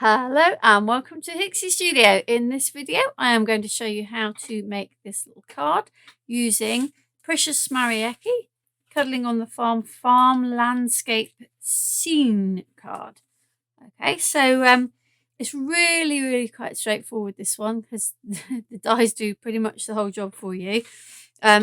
Hello and welcome to Hixxy Studio. In this video I am going to show you how to make this little card using Precious Marieke Cuddling on the Farm Landscape Scene card. Okay, so it's really quite straightforward, this one, because the dies do pretty much the whole job for you.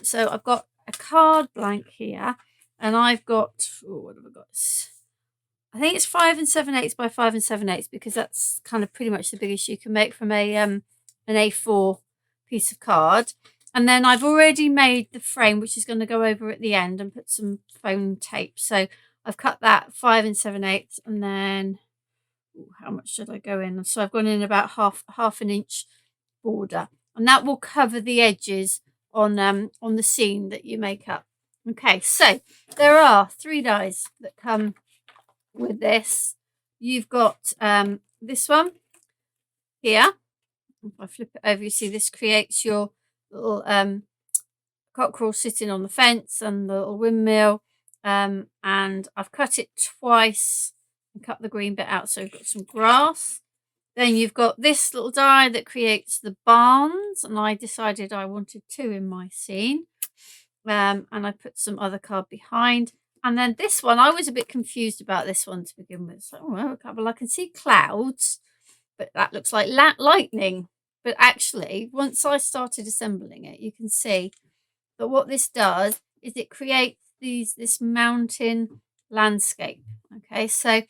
So I've got a card blank here and I've got, what have I got? I think it's 5 7/8 by 5 7/8 because that's kind of pretty much the biggest you can make from an A4 piece of card. And then I've already made the frame, which is going to go over at the end, and put some foam tape. So I've cut that 5 7/8, and then how much should I go in? So I've gone in about half an inch border, and that will cover the edges on the scene that you make up. Okay, so there are 3 dies that come with this. You've got this one here. If I flip it over, you see this creates your little cockerel sitting on the fence and the little windmill, and I've cut it twice and cut the green bit out, so we've got some grass. Then you've got this little die that creates the barns, and I decided I wanted 2 in my scene, and I put some other card behind. And then this one, I was a bit confused about this one to begin with. So, well, I can see clouds, but that looks like lightning. But actually, once I started assembling it, you can see that what this does is it creates this mountain landscape. Okay, so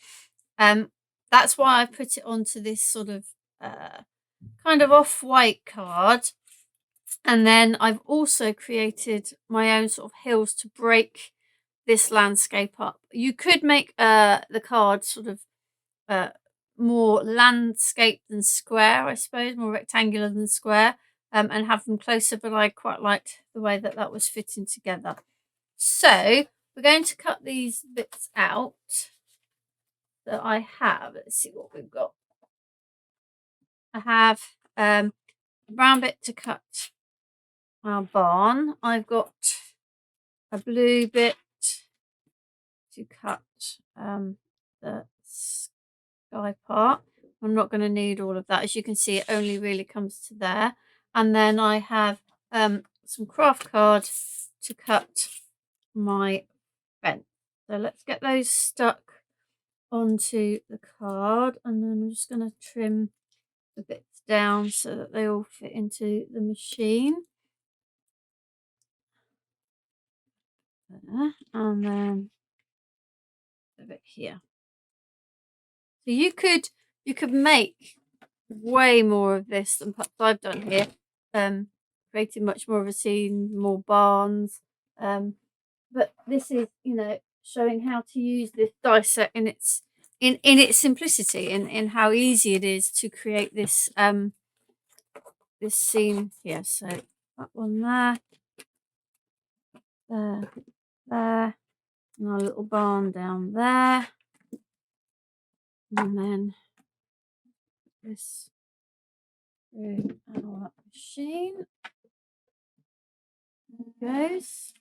that's why I put it onto this sort of kind of off-white card. And then I've also created my own sort of hills to break this landscape up. You could make the card sort of more landscape than square, I suppose, more rectangular than square, and have them closer, but I quite liked the way that that was fitting together. So we're going to cut these bits out that I have. Let's see what we've got. I have a brown bit to cut our barn. I've got a blue bit to cut the sky part. I'm not going to need all of that. As you can see, it only really comes to there. And then I have some craft card to cut my fence. So let's get those stuck onto the card, and then I'm just going to trim the bits down so that they all fit into the machine. There, and then a bit here. So you could make way more of this than perhaps I've done here. Created much more of a scene, more barns. But this is, showing how to use this die set in its simplicity, in how easy it is to create this this scene here. So that one there, there, and our little barn down there. And then this through our machine. There it goes.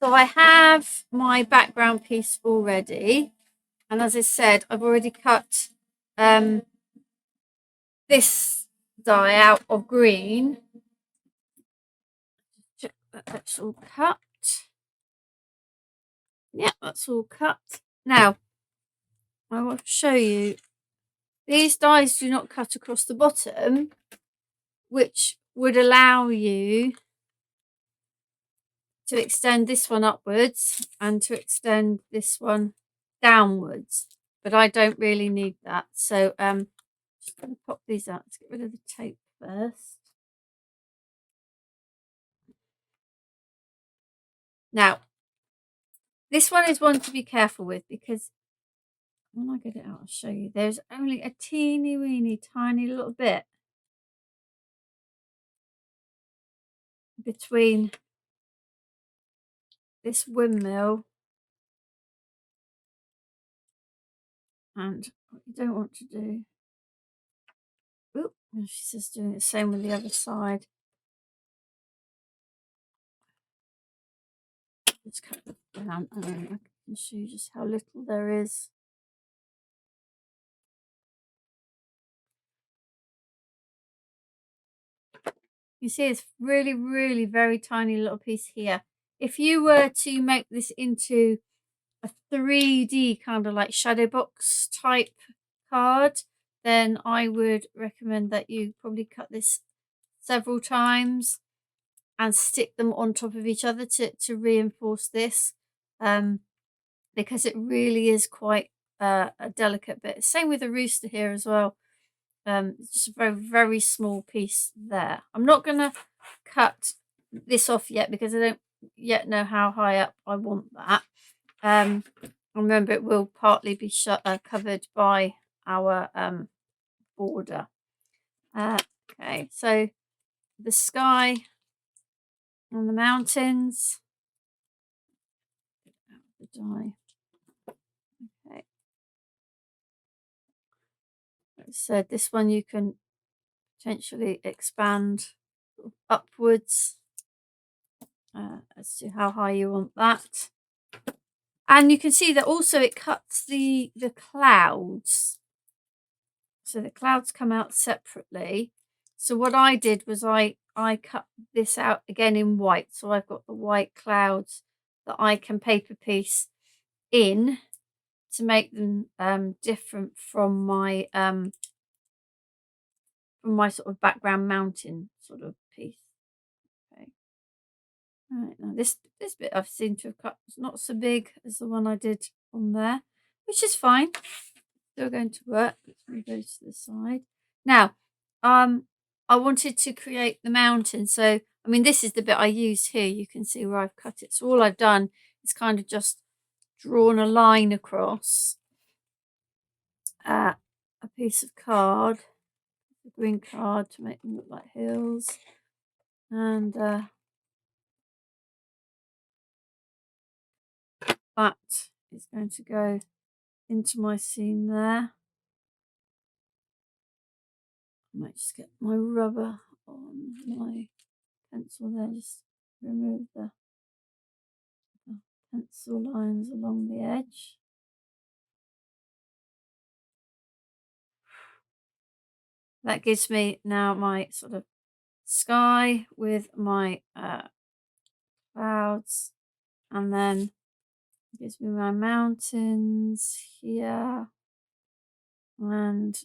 So I have my background piece already. And as I said, I've already cut this die out of green. Check that that's all cut. Yeah, that's all cut. Now, I will show you. These dies do not cut across the bottom, which would allow you to extend this one upwards and to extend this one downwards. But I don't really need that. So just going to pop these out. Let's get rid of the tape first. Now, this one is one to be careful with, because when I get it out, I'll show you. There's only a teeny weeny tiny little bit between this windmill and what you don't want to do. Oop, she's just doing the same with the other side. Let's cut it down, and then I can show you just how little there is. You see it's really, really very tiny little piece here. If you were to make this into a 3D kind of like shadow box type card, then I would recommend that you probably cut this several times and stick them on top of each other to reinforce this, because it really is quite a delicate bit. Same with the rooster here as well. It's just a very, very small piece there. I'm not going to cut this off yet because I don't yet know how high up I want that. Remember, it will partly be covered by our border. Okay, so the sky and the mountains. The die. Okay. So this one you can potentially expand upwards as to how high you want that. And you can see that also it cuts the clouds. So the clouds come out separately. So what I did was I cut this out again in white. So I've got the white clouds that I can paper piece in to make them different from my sort of background mountain sort of piece. Okay. All right, now this bit I've seemed to have cut. It's not so big as the one I did on there, which is fine. Still going to work. Let's move those to the side. Now, I wanted to create the mountain. So, I mean, this is the bit I used here. You can see where I've cut it. So all I've done is kind of just drawn a line across a piece of card, a green card, to make them look like hills. And that is going to go into my scene there. I might just get my rubber on my pencil there, just remove the pencil lines along the edge. That gives me now my sort of sky with my clouds, and then it gives me my mountains here and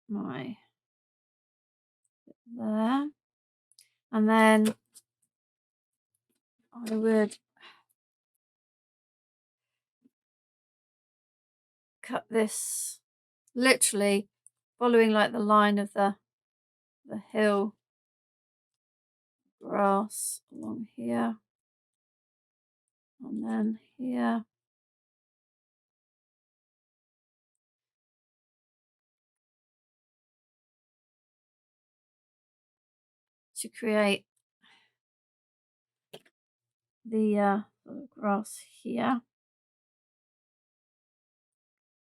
my there. And then I would cut this literally following like the line of the hill grass along here, and then here. To create the grass here.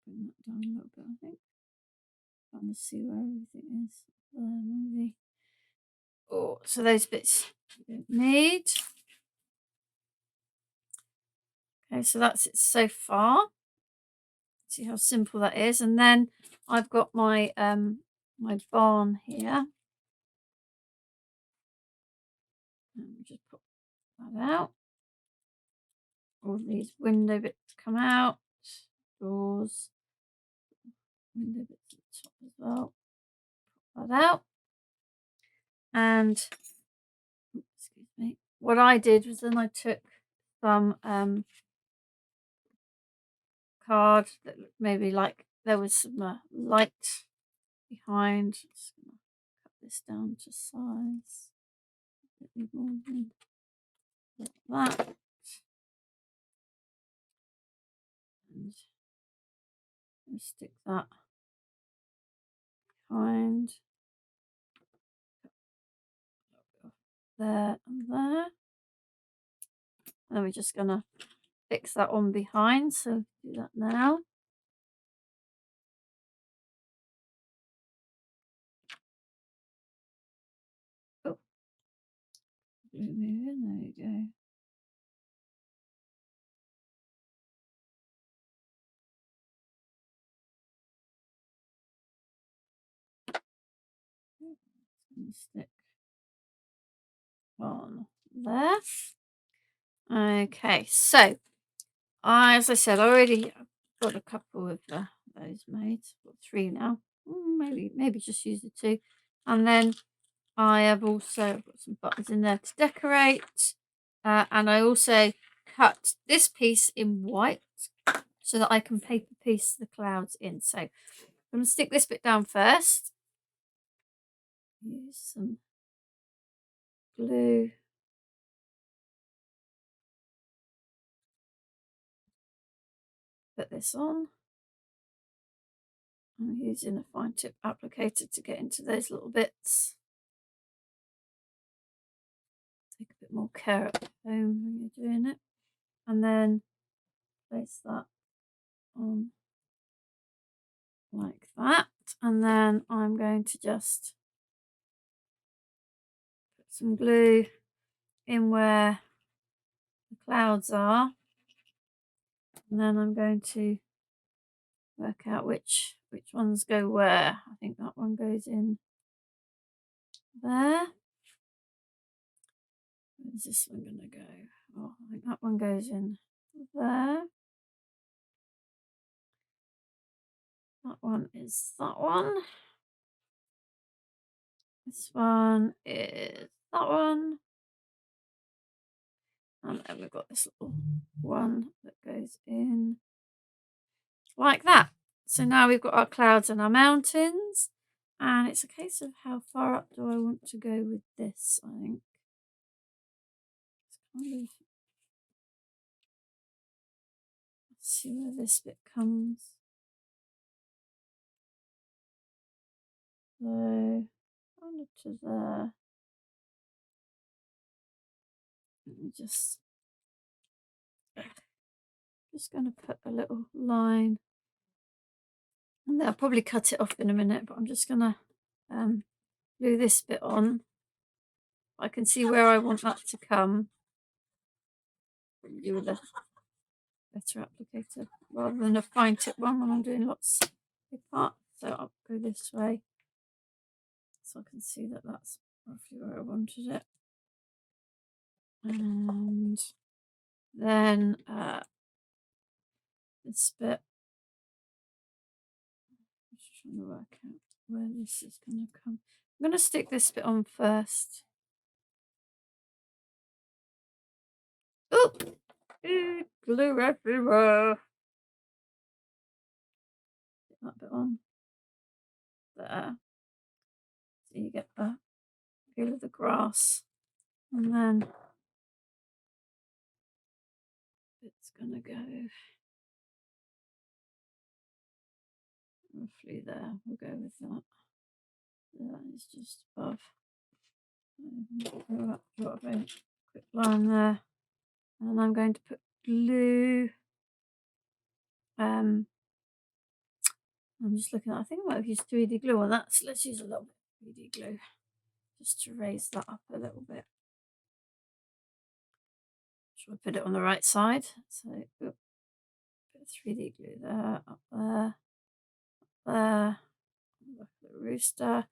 Bring that down a little bit, I think. Trying to see where everything is. Maybe. Oh, so those bits we don't need. Okay, so that's it so far. See how simple that is. And then I've got my my barn here. And just put that out. All these window bits come out. Doors. Window bits at the top as well. Put that out. And excuse me. What I did was then I took some card that looked maybe like there was some light behind. Just gonna cut this down to size. A bit more than that. And stick that behind. There and there. And we're just gonna fix that on behind, so do that now. Oh, move in, there you go. Stick on there. Okay, so as I said, I already got a couple of those made. Got 3 now. Maybe just use the 2. And then I have also got some buttons in there to decorate. And I also cut this piece in white so that I can paper piece the clouds in. So I'm going to stick this bit down first. Use some glue. Put this on. I'm using a fine tip applicator to get into those little bits. Take a bit more care at home when you're doing it. And then place that on like that. And then I'm going to just put some glue in where the clouds are. And then I'm going to work out which ones go where. I think that one goes in there. Where's this one going to go? Oh, I think that one goes in there. That one is that one. This one is that one. And then we've got this little one that goes in like that. So now we've got our clouds and our mountains. And it's a case of how far up do I want to go with this, I think. It's kind of... Let's see where this bit comes. So, kind of to there. Let me just going to put a little line. And I'll probably cut it off in a minute, but I'm just going to glue this bit on. I can see where I want that to come. Do with a better applicator rather than a fine tip one when I'm doing lots of big parts. So I'll go this way so I can see that that's roughly where I wanted it. And then this bit, I'm just trying to work out where this is going to come. I'm going to stick this bit on first. Oh, glue everywhere. Get that bit on there. So you get the feel of the grass, and then it's going to go roughly there. We'll go with that. That is just above. Got a very quick line there, and I'm going to put glue. I'm just looking at. I think I might have used 3D glue on that. So let's use a little bit of 3D glue just to raise that up a little bit. Should I put it on the right side? So put 3D glue there, up there, look at the rooster,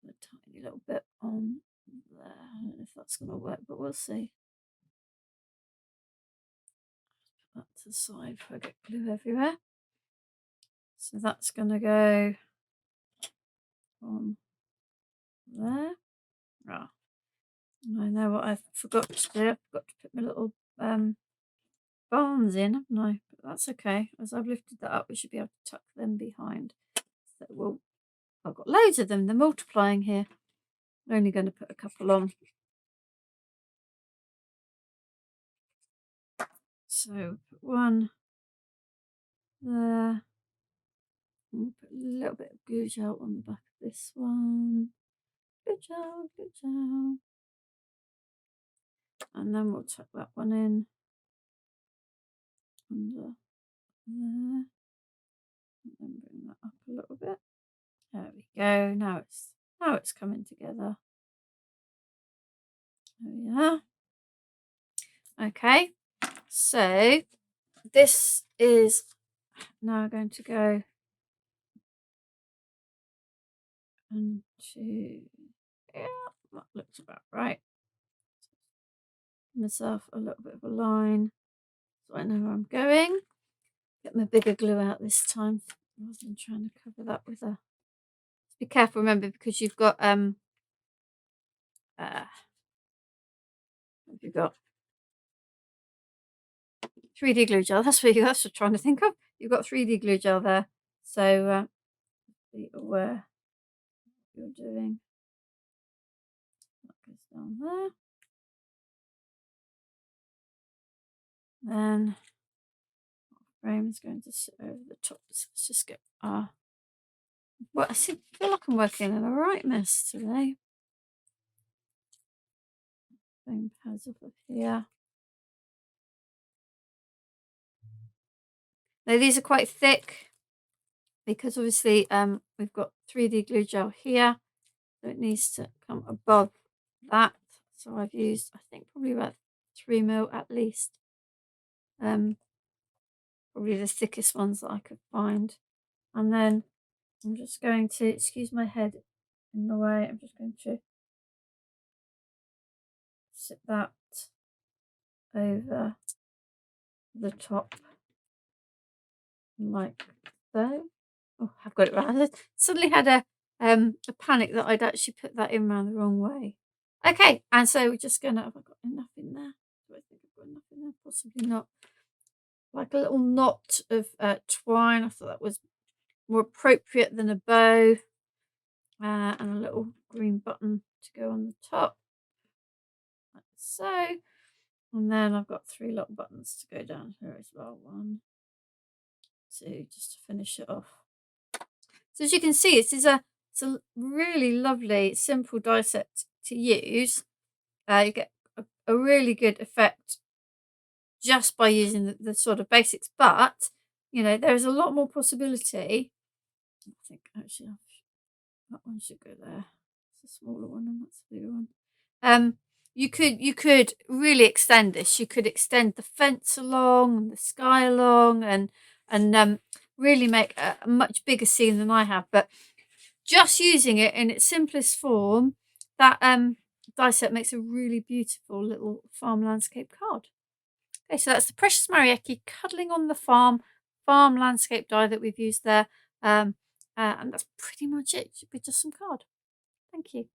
a tiny little bit on there. I don't know if that's going to work, but we'll see. Put that to the side before I get glue everywhere. So that's going to go on there. Ah, I know what I forgot to do. I forgot to put my little bones in, haven't I? But that's okay. As I've lifted that up, we should be able to tuck them behind. So we'll... I've got loads of them. They're multiplying here. I'm only going to put a couple on. So put one there. We'll put a little bit of glue gel on the back of this one. Glue gel, glue gel. And then we'll tuck that one in under there. And then bring that up a little bit. There we go. Now it's coming together. There we are. Okay, so this is now going to go 1, 2, Yeah, that looks about right. Give myself a little bit of a line so I know where I'm going. Get my bigger glue out this time rather than trying to cover that with a. Be careful, remember, because you've got what have you got? 3D glue gel. That's what I'm trying to think of. You've got 3D glue gel there, so be aware what you're doing. That goes down there. Then frame is going to sit over the top. So let's just get our. Well, I feel like I'm working in a right mess today. Foam pads off of here. Now these are quite thick because obviously we've got 3D glue gel here, so it needs to come above that. So I've used, I think, probably about 3 mil at least. Probably the thickest ones that I could find. And then I'm just going to, excuse my head in the way, I'm just going to sit that over the top like so. Oh, I've got it right. I suddenly had a panic that I'd actually put that in around the wrong way. Okay, and so we're just gonna. Have I got enough in there? Do I think I've got enough in there? Possibly not. Like a little knot of twine. I thought that was more appropriate than a bow. And a little green button to go on the top, like so. And then I've got 3 little buttons to go down here as well. 1, 2, just to finish it off. So as you can see, it's a really lovely, simple die set to use. You get a really good effect just by using the sort of basics, but you know there's a lot more possibility. I think actually that one should go there. It's a smaller one and that's a bigger one. You could really extend this. You could extend the fence along and the sky along and really make a much bigger scene than I have. But just using it in its simplest form, that die set makes a really beautiful little farm landscape card. Okay, so that's the Precious Marieke Cuddling on the Farm landscape die that we've used there. And that's pretty much it. It should be just some card. Thank you.